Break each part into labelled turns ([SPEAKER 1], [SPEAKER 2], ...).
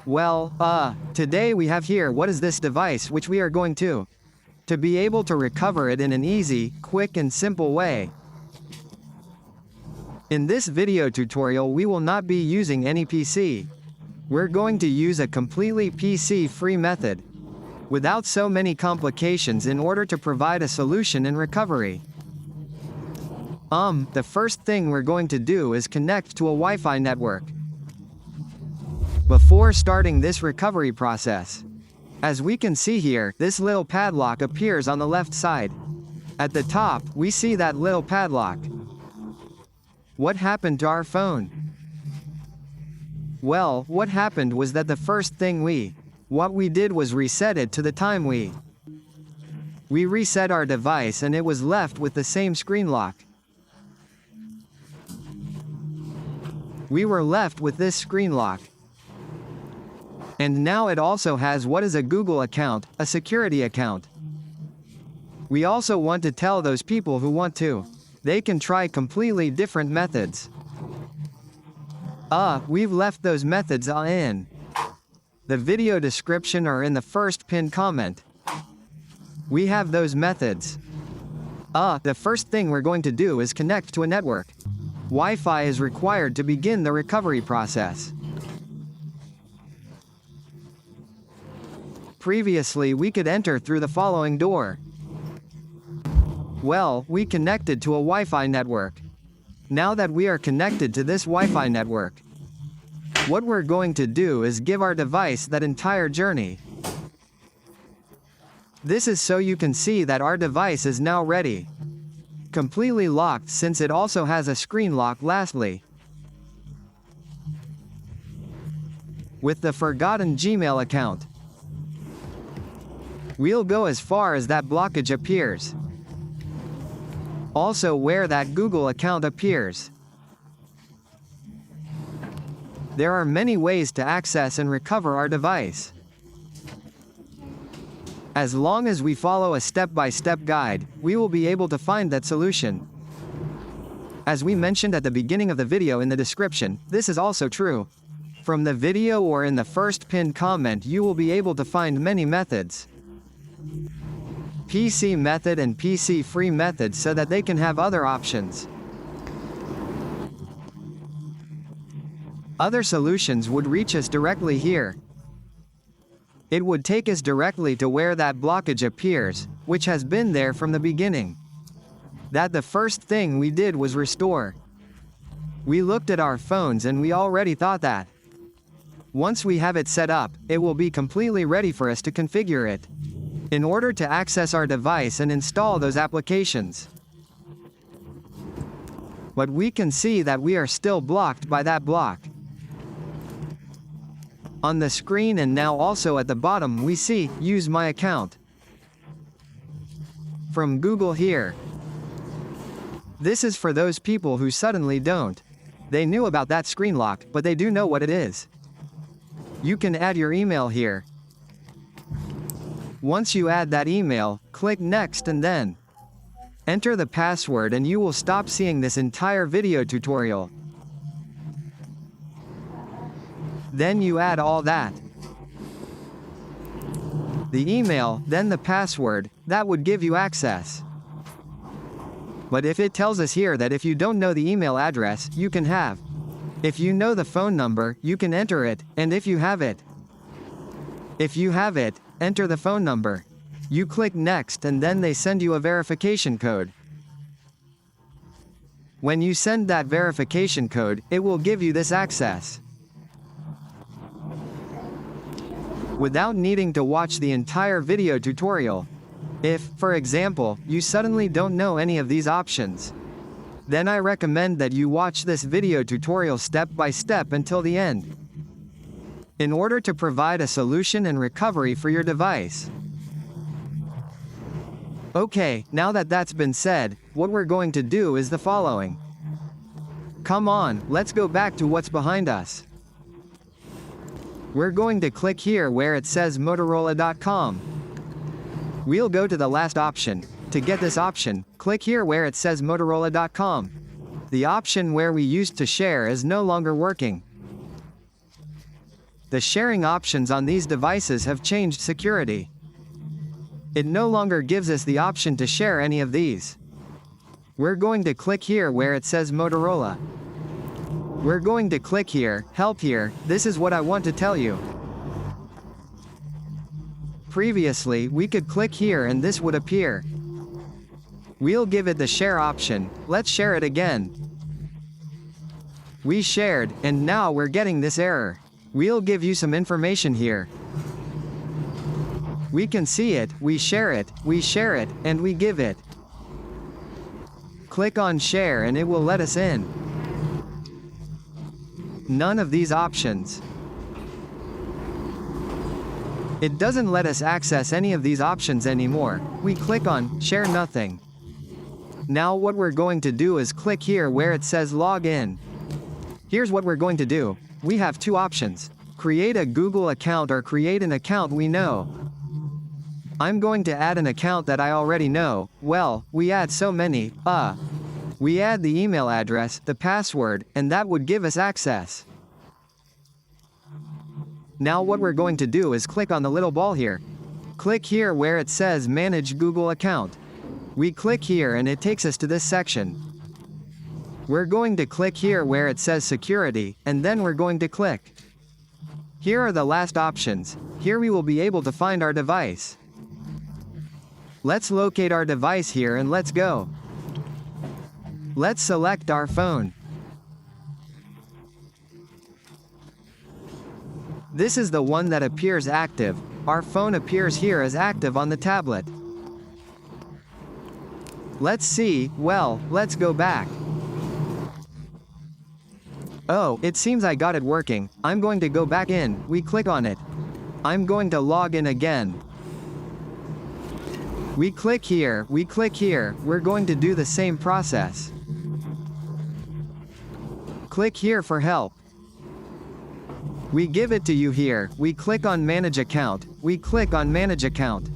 [SPEAKER 1] Today we have here what is this device which we are going to be able to recover it in an easy, quick and simple way. In this video tutorial we will not be using any PC. We're going to use a completely PC-free method, without so many complications in order to provide a solution in recovery. The first thing we're going to do is connect to a Wi-Fi network before starting this recovery process. As we can see here, this little padlock appears on the left side. At the top, we see that little padlock. What happened to our phone? Well, what happened was that the first thing what we did was reset it to the time we reset our device and it was left with the same screen lock. We were left with this screen lock. And now it also has what is a Google account, a security account. We also want to tell those people who want to. They can try completely different methods. We've left those methods in the video description or in the first pinned comment. We have those methods. The first thing we're going to do is connect to a network. Wi-Fi is required to begin the recovery process. Previously we could enter through the following door. Well, we connected to a Wi-Fi network. Now that we are connected to this Wi-Fi network, what we're going to do is give our device that entire journey. This is so you can see that our device is now ready. Completely locked since it also has a screen lock lastly. With the forgotten Gmail account, we'll go as far as that blockage appears. Also where that Google account appears. There are many ways to access and recover our device. As long as we follow a step-by-step guide, we will be able to find that solution. As we mentioned at the beginning of the video in the description, this is also true. From the video or in the first pinned comment you will be able to find many methods. PC method and PC-free methods so that they can have other options. Other solutions would reach us directly here. It would take us directly to where that blockage appears, which has been there from the beginning. That the first thing we did was restore. We looked at our phones and we already thought that once we have it set up, it will be completely ready for us to configure it in order to access our device and install those applications. But we can see that we are still blocked by that block. On the screen and now also at the bottom we see, use my account. From Google here. This is for those people who suddenly don't. They knew about that screen lock, but they do know what it is. You can add your email here. Once you add that email, click next and then enter the password and you will stop seeing this entire video tutorial. Then you add all that. The email, then the password, that would give you access. But if it tells us here that if you don't know the email address, you can have. If you know the phone number, you can enter it, and if you have it, enter the phone number. You click next and then they send you a verification code. When you send that verification code, it will give you this access. Without needing to watch the entire video tutorial. If, for example, you suddenly don't know any of these options, then I recommend that you watch this video tutorial step by step until the end, in order to provide a solution and recovery for your device. Okay, now that that's been said, what we're going to do is the following. Come on, let's go back to what's behind us. We're going to click here where it says Motorola.com. We'll go to the last option. To get this option, click here where it says Motorola.com. The option where we used to share is no longer working. The sharing options on these devices have changed security. It no longer gives us the option to share any of these. We're going to click here where it says Motorola. We're going to click here, help here, this is what I want to tell you. Previously, we could click here and this would appear. We'll give it the share option, let's share it again. We shared, and now we're getting this error. We'll give you some information here. We can see it, we share it, and we give it. Click on share and it will let us in. None of these options. It doesn't let us access any of these options anymore. We click on share nothing. Now what we're going to do is click here where it says log in. Here's what we're going to do. We have two options. Create a Google account or create an account we know. I'm going to add an account that I already know. Well, we add so many, we add the email address, the password, and that would give us access. Now what we're going to do is click on the little ball here. Click here where it says Manage Google Account. We click here and it takes us to this section. We're going to click here where it says Security, and then we're going to click. Here are the last options. Here we will be able to find our device. Let's locate our device here and let's go. Let's select our phone. This is the one that appears active. Our phone appears here as active on the tablet. Let's see, well, let's go back. Oh, it seems I got it working. I'm going to go back in. We click on it. I'm going to log in again. We click here, we're going to do the same process. Click here for help. We give it to you here, we click on Manage Account, we click on Manage Account.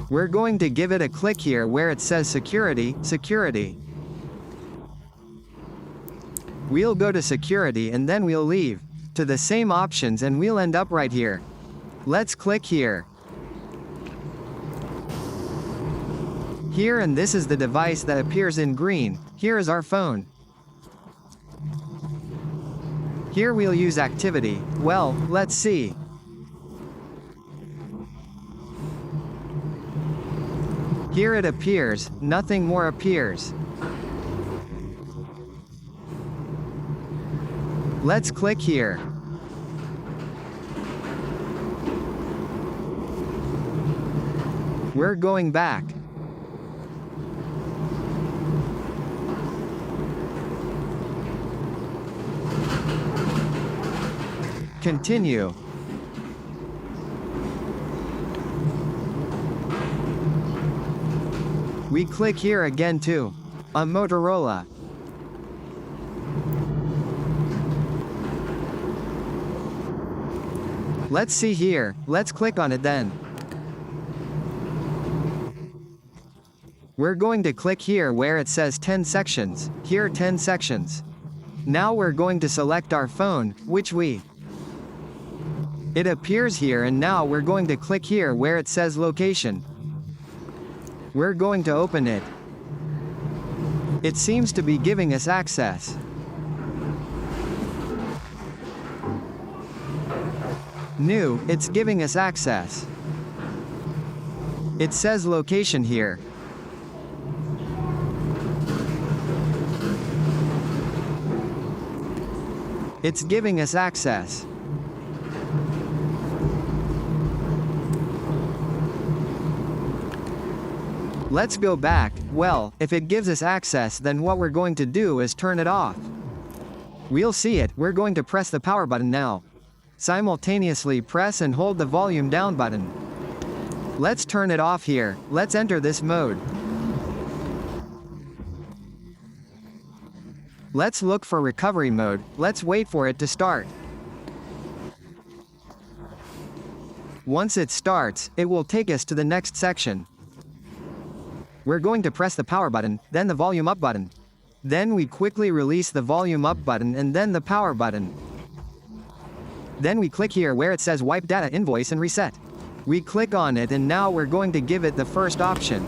[SPEAKER 1] We're going to give it a click here where it says Security. We'll go to Security and then we'll leave to the same options and we'll end up right here. Let's click here. Here, and this is the device that appears in green. Here is our phone. Here we'll use activity. Well, let's see. Here it appears, nothing more appears. Let's click here. We're going back. Continue. We click here again too. A Motorola. Let's see here, let's click on it then. We're going to click here where it says 10 sections, here 10 sections. Now we're going to select our phone, it appears here, and now we're going to click here where it says location. We're going to open it. It seems to be giving us access. New, it's giving us access. It says location here. It's giving us access. Let's go back. Well, if it gives us access, then what we're going to do is turn it off. We'll see it. We're going to press the power button now. Simultaneously press and hold the volume down button. Let's turn it off here. Let's enter this mode. Let's look for recovery mode. Let's wait for it to start. Once it starts, it will take us to the next section. We're going to press the power button, then the volume up button. Then we quickly release the volume up button and then the power button. Then we click here where it says wipe data invoice and reset. We click on it and now we're going to give it the first option.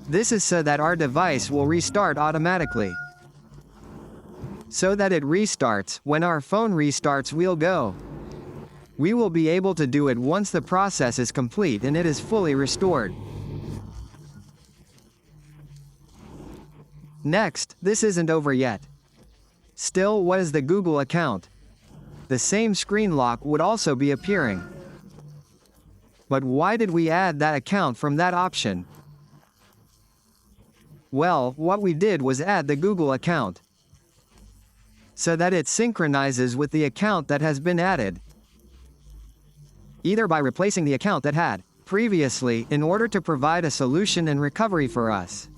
[SPEAKER 1] This is so that our device will restart automatically. So that it restarts, when our phone restarts we'll go. We will be able to do it once the process is complete and it is fully restored. Next, this isn't over yet. Still, what is the Google account? The same screen lock would also be appearing. But why did we add that account from that option? Well, what we did was add the Google account, so that it synchronizes with the account that has been added. Either by replacing the account that had previously in order to provide a solution and recovery for us.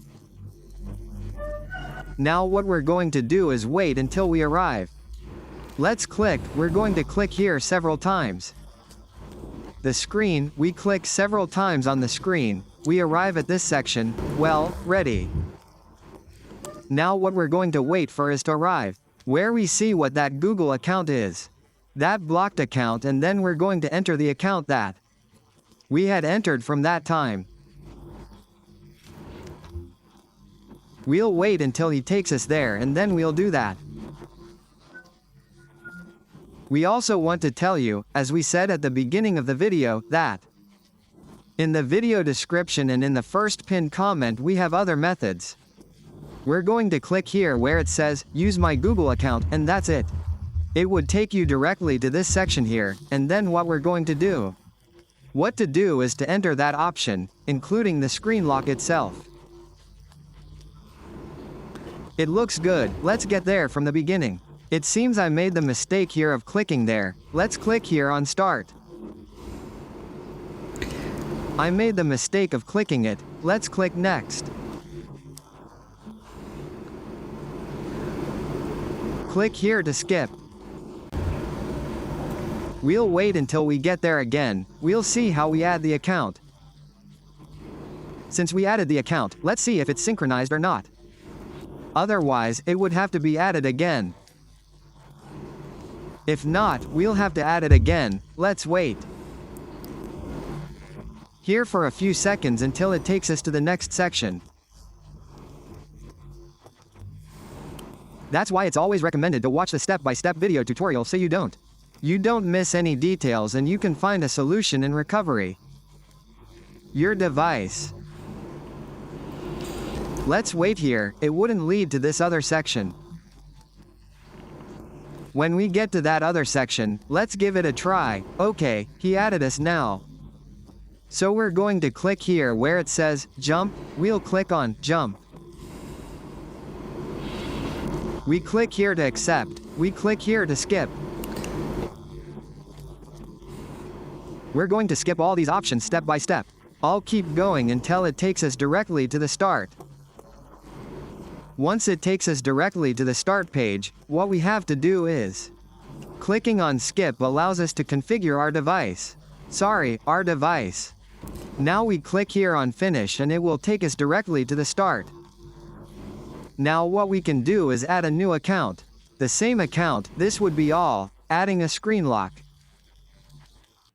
[SPEAKER 1] Now what we're going to do is wait until we arrive. Let's click, we're going to click here several times. The screen, we click several times on the screen, we arrive at this section, well, ready. Now what we're going to wait for is to arrive, where we see what that Google account is. That blocked account, and then we're going to enter the account that we had entered from that time. We'll wait until he takes us there and then we'll do that. We also want to tell you, as we said at the beginning of the video, that in the video description and in the first pinned comment we have other methods. We're going to click here where it says, use my Google account, and that's it. It would take you directly to this section here, and then what we're going to do. What to do is to enter that option, including the screen lock itself. It looks good, let's get there from the beginning. It seems I made the mistake here of clicking there. Let's click here on start. I made the mistake of clicking it. Let's click next. Click here to skip. We'll wait until we get there again. We'll see how we add the account. Since we added the account, let's see if it's synchronized or not. Otherwise, it would have to be added again. If not, we'll have to add it again. Let's wait here for a few seconds until it takes us to the next section. That's why it's always recommended to watch the step-by-step video tutorial so you don't miss any details and you can find a solution in recovery. Your device. Let's wait here, it wouldn't lead to this other section. When we get to that other section, let's give it a try. Okay, he added us now. So we're going to click here where it says, jump, we'll click on, jump. We click here to accept, we click here to skip. We're going to skip all these options step by step. I'll keep going until it takes us directly to the start. Once it takes us directly to the start page, what we have to do is clicking on skip allows us to configure our device. Our device. Now we click here on finish and it will take us directly to the start. Now what we can do is add a new account. The same account, this would be all, adding a screen lock.